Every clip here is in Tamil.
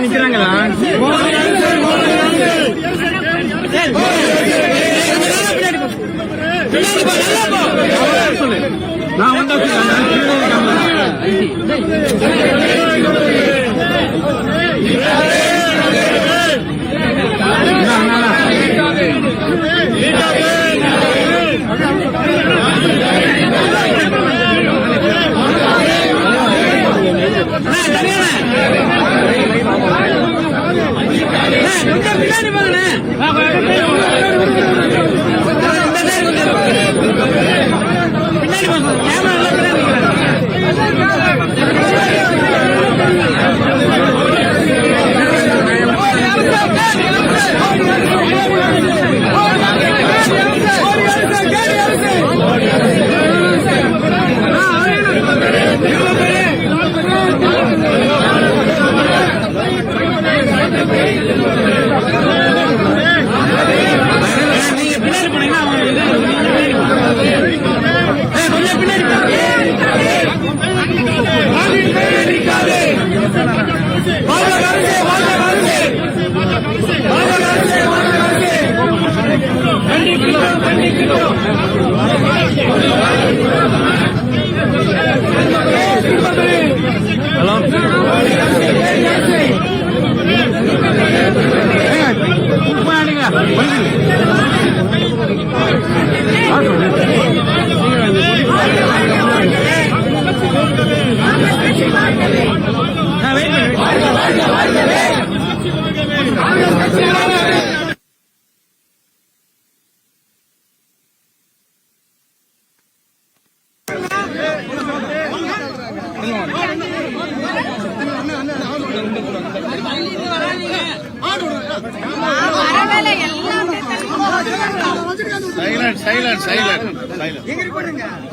நிக்கிறாங்களா? நான் வந்து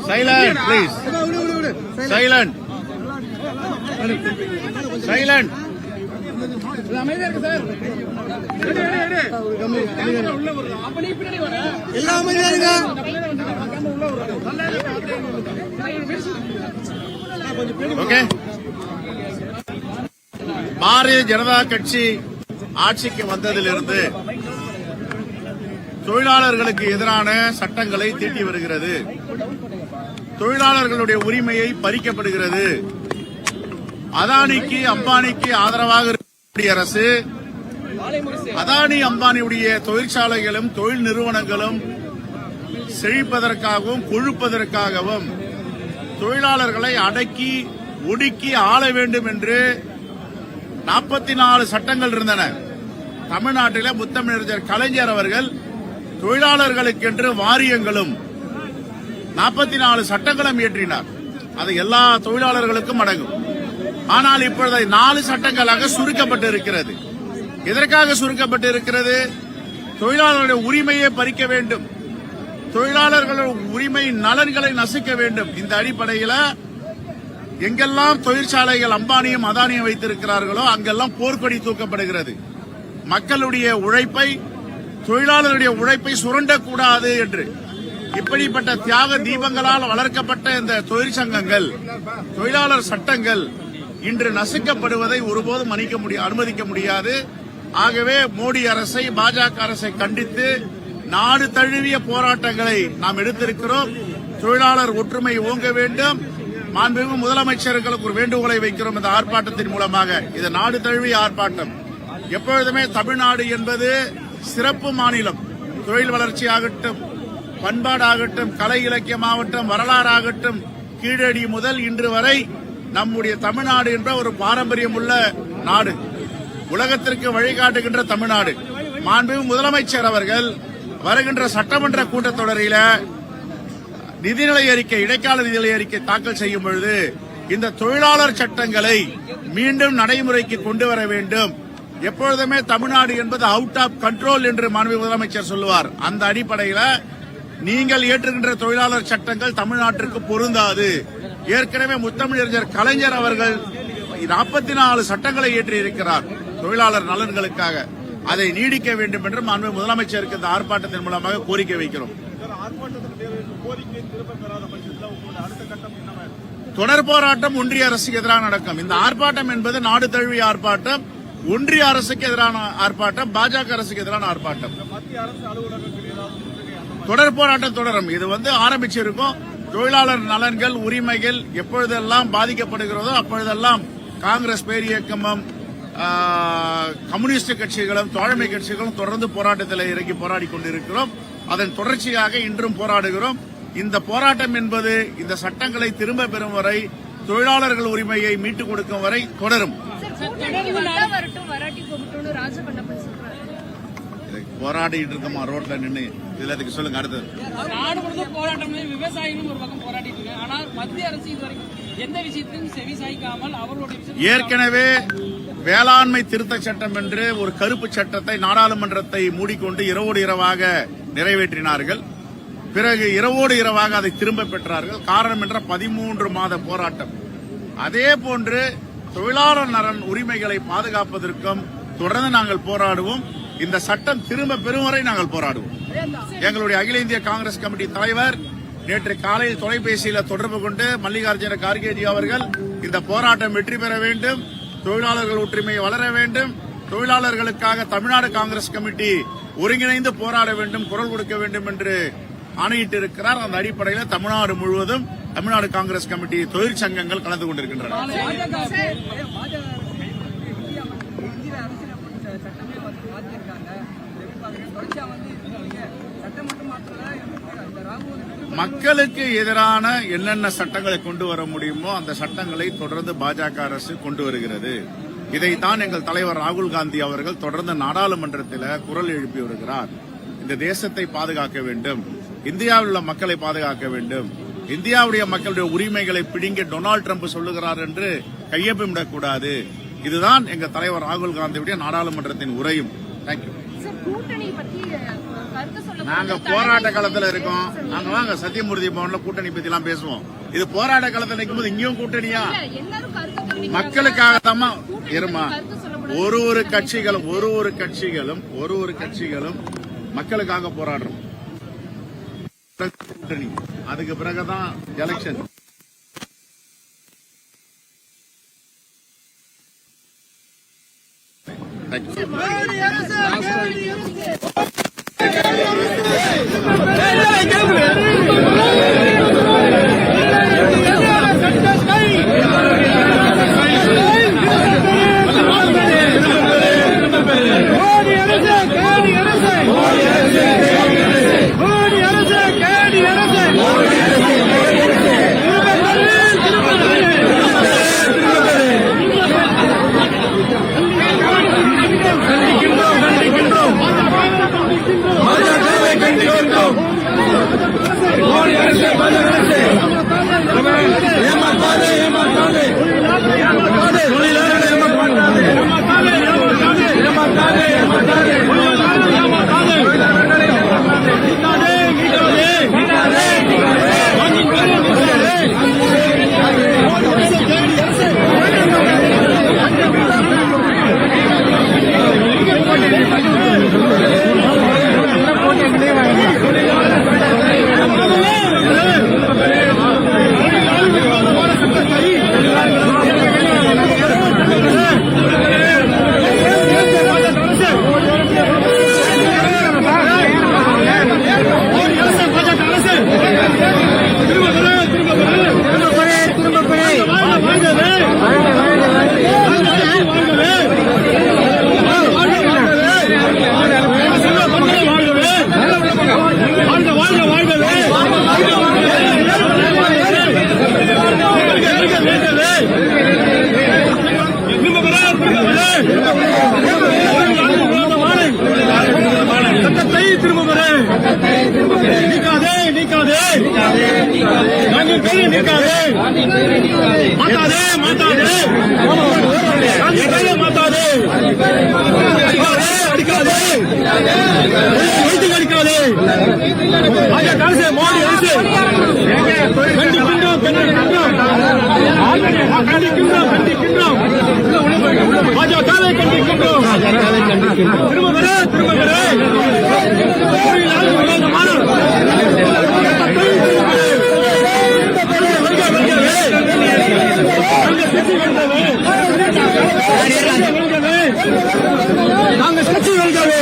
Silent, please. Silent. Okay. Bharatiya Janata கட்சி ஆட்சிக்கு வந்ததிலிருந்து தொழிலாளர்களுக்கு எதிரான சட்டங்களை தீட்டி வருகிறது. தொழிலாளர்களுடைய உரிமையை பறிக்கப்படுகிறது. அதானிக்கு அம்பானிக்கு ஆதரவாக இருக்கக்கூடிய அரசு அதானி அம்பானியுடைய தொழிற்சாலைகளும் தொழில் நிறுவனங்களும் செழிப்பதற்காகவும் கொழுப்பதற்காகவும் தொழிலாளர்களை அடக்கி ஒடுக்கி ஆள வேண்டும் என்று 44 சட்டங்கள் இருந்தன. தமிழ்நாட்டில் முத்தமிழர் கலைஞர் அவர்கள் தொழிலாளர்களுக்கென்று வாரியங்களும் 44 சட்டங்களும் இயற்றினார். அது எல்லா தொழிலாளர்களுக்கும் அடங்கும். ஆனால் இப்பொழுது 4 சட்டங்களாக சுருக்கப்பட்டு இருக்கிறது. எதற்காக சுருக்கப்பட்டு இருக்கிறது? தொழிலாளர்களுடைய உரிமையை பறிக்க வேண்டும், தொழிலாளர்களுடைய உரிமை நலன்களை நசுக்க வேண்டும். இந்த அடிப்படையில் எங்கெல்லாம் தொழிற்சாலைகள் அம்பானியும் அதானியும் வைத்திருக்கிறார்களோ அங்கெல்லாம் போர்க்கொடி தூக்கப்படுகிறது. மக்களுடைய உழைப்பை, தொழிலாளருடைய உழைப்பை சுரண்டக்கூடாது என்று இப்படிப்பட்ட தியாக தீபங்களால் வளர்க்கப்பட்ட இந்த தொழிற்சங்கங்கள், தொழிலாளர் சட்டங்கள் இன்று நசுக்கப்படுவதை ஒருபோதும் அனுமதிக்க முடியாது. ஆகவே மோடி அரசை, பாஜக அரசை கண்டித்து நாடு தழுவிய போராட்டங்களை நாம் எடுத்திருக்கிறோம். தொழிலாளர் ஒற்றுமை ஓங்க வேண்டும். மாண்புமிகு முதலமைச்சர்களுக்கு ஒரு வேண்டுகோளை வைக்கிறோம். இந்த ஆர்ப்பாட்டத்தின் மூலமாக இது நாடு தழுவிய ஆர்ப்பாட்டம். எப்பொழுதுமே தமிழ்நாடு என்பது சிறப்பு மாநிலம். தொழில் வளர்ச்சி ஆகட்டும், பண்பாடாகட்டும், கலை இலக்கியமாகட்டும், வரலாறாகட்டும், கீழடி முதல் இன்று வரை நம்முடைய தமிழ்நாடு என்ற ஒரு பாரம்பரியம் உள்ள நாடு, உலகத்திற்கு வழிகாட்டுகின்ற தமிழ்நாடு. மாண்புமிகு முதலமைச்சர் அவர்கள் வருகின்ற சட்டமன்ற கூட்டத்தொடரில் நிதிநிலை அறிக்கை, இடைக்கால நிதிநிலை அறிக்கை தாக்கல் செய்யும் பொழுது இந்த தொழிலாளர் சட்டங்களை மீண்டும் நடைமுறைக்கு கொண்டு வர வேண்டும். எப்பொழுதுமே தமிழ்நாடு என்பது அவுட் ஆஃப் கண்ட்ரோல் என்று மாண்பு முதலமைச்சர் சொல்லுவார். அந்த அடிப்படையில் நீங்கள் ஏற்றுகின்ற தொழிலாளர் சட்டங்கள் தமிழ்நாட்டிற்கு பொருந்தாது. ஏற்கனவே முத்தமிழறிஞர் கலைஞர் அவர்கள் 44 சட்டங்களை இயற்றி இருக்கிறார் தொழிலாளர் நலன்களுக்காக. அதை நீடிக்க வேண்டும் என்று மாண்பு முதலமைச்சருக்கு இந்த ஆர்ப்பாட்டத்தின் மூலமாக கோரிக்கை வைக்கிறோம். தொடர் போராட்டம் ஒன்றிய அரசுக்கு எதிரான நடக்கும். இந்த ஆர்ப்பாட்டம் என்பது நாடு தழுவிய ஆர்ப்பாட்டம், ஒன்றிய அரசுக்கு எதிரான ஆர்ப்பாட்டம், பாஜக அரசுக்கு எதிரான ஆர்ப்பாட்டம். தொடர் போராட்டம் தொடரும். இது ஆரம்பிச்சிருக்கும். தொழிலாளர் நலன்கள், உரிமைகள் எப்பொழுதெல்லாம் பாதிக்கப்படுகிறதோ அப்பொழுதெல்லாம் காங்கிரஸ் பேரியக்கமும் கம்யூனிஸ்ட் கட்சிகளும் தோழமை கட்சிகளும் தொடர்ந்து போராட்டத்தில் இறங்கி போராடி கொண்டிருக்கிறோம். அதன் தொடர்ச்சியாக இன்றும் போராடுகிறோம். இந்த போராட்டம் என்பது இந்த சட்டங்களை திரும்ப பெறும் வரை, தொழிலாளர்கள் உரிமையை மீட்டுக் கொடுக்கும் வரை தொடரும். போராடிட்டு இருக்கோமா ரோட்ல நின்று? இதுல அதுக்கு சொல்லுங்க. அடுத்தது நாடு முழுவதும் போராட்டம், விவசாயிகளும் ஒரு பக்கம் போராடிட்டு இருக்காங்க. ஆனால் மத்திய அரசு இதுவரைக்கும் எந்த விஷயத்தையும் செவிசாய்க்காமல் அவர்களுடைய ஏற்கனவே வேளாண்மை திருத்த சட்டம் என்று ஒரு கருப்பு சட்டத்தை நாடாளுமன்றத்தை மூடிக்கொண்டு இரவோடு இரவாக நிறைவேற்றினார்கள். பிறகு இரவோடு இரவாக அதை திரும்ப பெற்றார்கள். காரணம் என்ற 13 மாத போராட்டம். அதே போன்று தொழிலாளர் நலன் உரிமைகளை பாதுகாப்பதற்கும் தொடர்ந்து நாங்கள் போராடுவோம். இந்த சட்டம் திரும்ப பெறும் வரை நாங்கள் போராடுவோம். எங்களுடைய அகில இந்திய காங்கிரஸ் கமிட்டி தலைவர் நேற்று காலையில் தொலைபேசியில் தொடர்பு கொண்டு மல்லிகார்ஜுன கார்கேஜி அவர்கள் இந்த போராட்டம் வெற்றி பெற வேண்டும், தொழிலாளர்கள் ஒற்றுமை வளர வேண்டும், தொழிலாளர்களுக்காக தமிழ்நாடு காங்கிரஸ் கமிட்டி ஒருங்கிணைந்து போராட வேண்டும், குரல் கொடுக்க வேண்டும் என்று ஆணையிட்டிருக்கிறார். அந்த அடிப்படையில் தமிழ்நாடு முழுவதும் தமிழ்நாடு காங்கிரஸ் கமிட்டி தொழிற்சங்கங்கள் கலந்து கொண்டிருக்கின்றன. மக்களுக்கு எதிரான என்னென்ன சட்டங்களை கொண்டு வர முடியுமோ அந்த சட்டங்களை தொடர்ந்து பாஜக அரசு கொண்டு வருகிறது. இதைத்தான் எங்கள் தலைவர் ராகுல் காந்தி அவர்கள் தொடர்ந்து நாடாளுமன்றத்தில் குரல் எழுப்பி வருகிறார். இந்த தேசத்தை பாதுகாக்க வேண்டும், இந்தியாவில் உள்ள மக்களை பாதுகாக்க வேண்டும், இந்தியாவுடைய மக்களுடைய உரிமைகளை பிடிங்க டொனால்டு டிரம்ப் சொல்லுகிறார் என்று கையொப்பமிடக்கூடாது. இதுதான் எங்கள் தலைவர் ராகுல் காந்தியுடைய நாடாளுமன்றத்தின் உரையும். தேங்க்யூ. நாங்க போராட்ட காலத்துல இருக்கோம். நாங்க வாங்க சத்தியமூர்த்தி பவன்ல கூட்டணி பத்தி எல்லாம் பேசுவோம். இது போராட்ட காலத்துல நிற்கும்போது இங்கேயும் கூட்டணியா? மக்களுக்காக தான் இருமா. ஒரு கட்சிகளும் மக்களுக்காக போராடுறோம். கூட்டணி அதுக்கு பிறகுதான் எலெக்ஷன். சட்டத்தை திரும்ப பெற நீக்காதே கையை நீக்காதே மாட்டாதே மாட்டாதே காந்தி கையை மாட்டாதே அடிக்காதே அடிக்காதே பாஜக அரசு மோடி அரசு கண்டிக்கின்றோம் கண்டிக்கின்றோம் கண்டிக்கின்றோம் பாஜகவை கண்டிக்கின்றோம் திரும்ப வர காங்கிரஸ் கட்சி வெல்கவே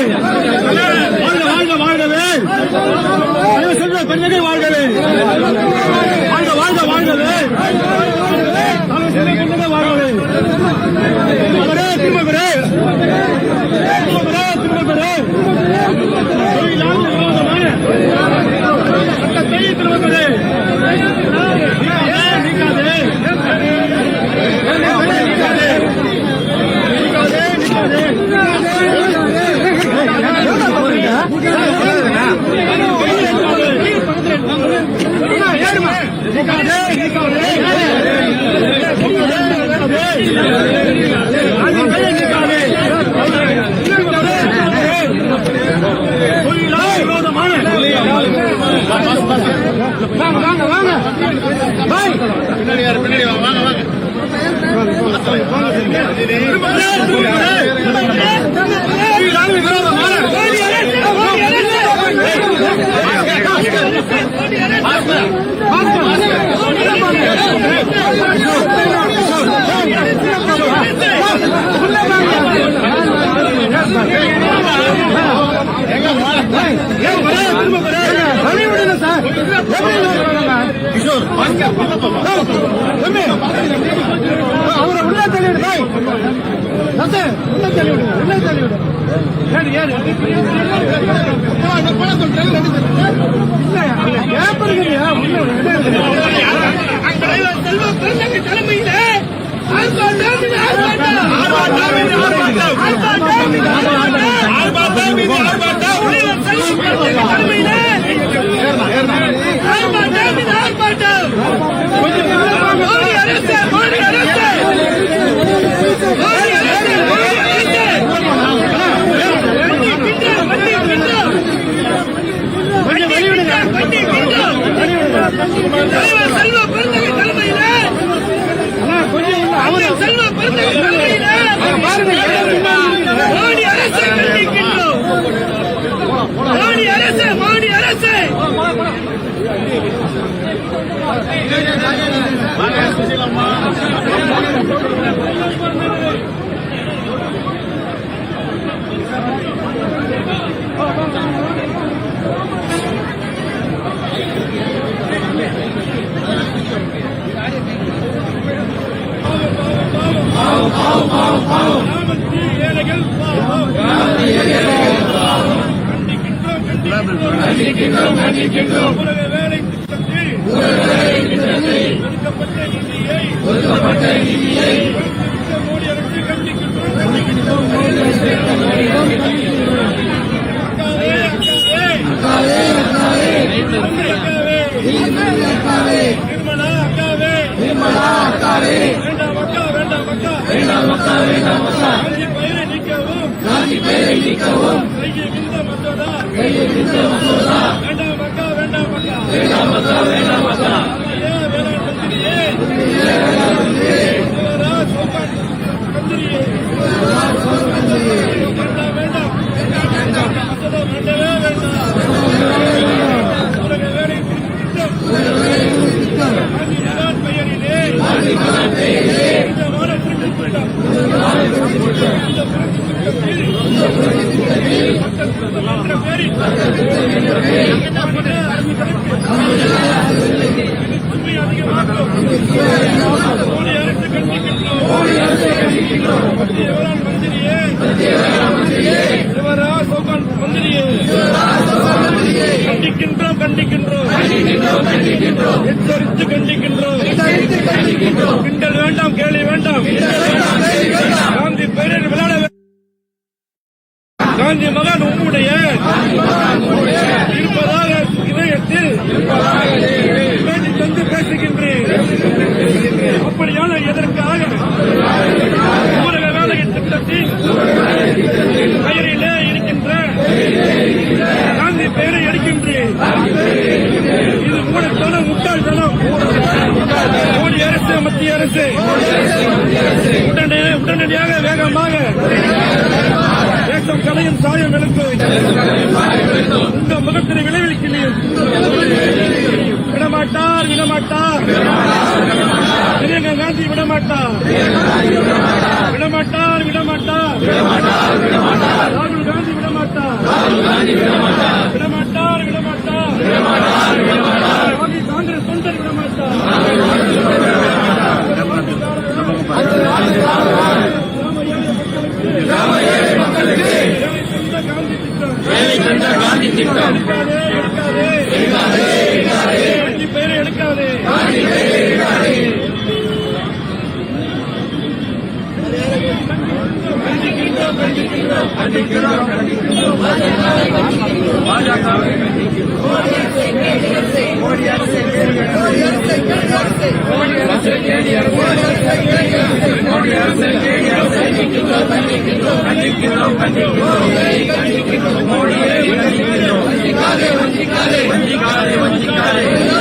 வாழ்க வாழ்க வாழ்கவே செல்வ பெண்களை வாழ்கவே வாழ்க வாழ்க வாழ்கவே செல்வ வாழ்கவே திரும்ப பெறே சட்டத்தை திரும்ப பெறே பின்னாடி வாங்க கிஷோர் அவரை உள்ள தள்ளிவிடு உள்ள தள்ளிவிடு உள்ள தள்ளிவிடு தலைமையிலே செல்வ பெருந்தகை மோடி அரசு கண்டிக்கின்றோம். மோடி அரசு கண்டிக்கின்றோம். உலக வேலை திட்டத்தில் ஒதுக்கப்பட்ட நிதியை மோடி அரசு கண்டிக்கின்றோம். நிர்மலா அக்காவே வேண்டாம் அக்கா காந்தி பெயரை நீக்கவும் கையெழுந்த மசோதா வேண்டாம் அக்கா கண்டிக்கின்றோம். எச்சரித்து கண்டிக்கின்றோம். கிண்டல் வேண்டாம், கேள்வி வேண்டாம். காந்தி பெயரில் விளையாட காந்தி மகன் உம்முடைய இருப்பதாக இதயத்தில் பேசி தந்து பேசுகின்ற மத்திய அரசு உடனடியாக வேகமாக தேசம் கலையும் சாயம் எழுக்கும் உங்க முகத்தினை விளைவிக்கிறேன். விடமாட்டார் பிரியங்கா காந்தி விடமாட்டார் ராகுல் காந்தி விடமாட்டார் காங்கிரஸ் தொண்டர் விடமாட்டார். காந்தி திட்டம் பேரை எடுக்காதே. வஞ்சிக்காதே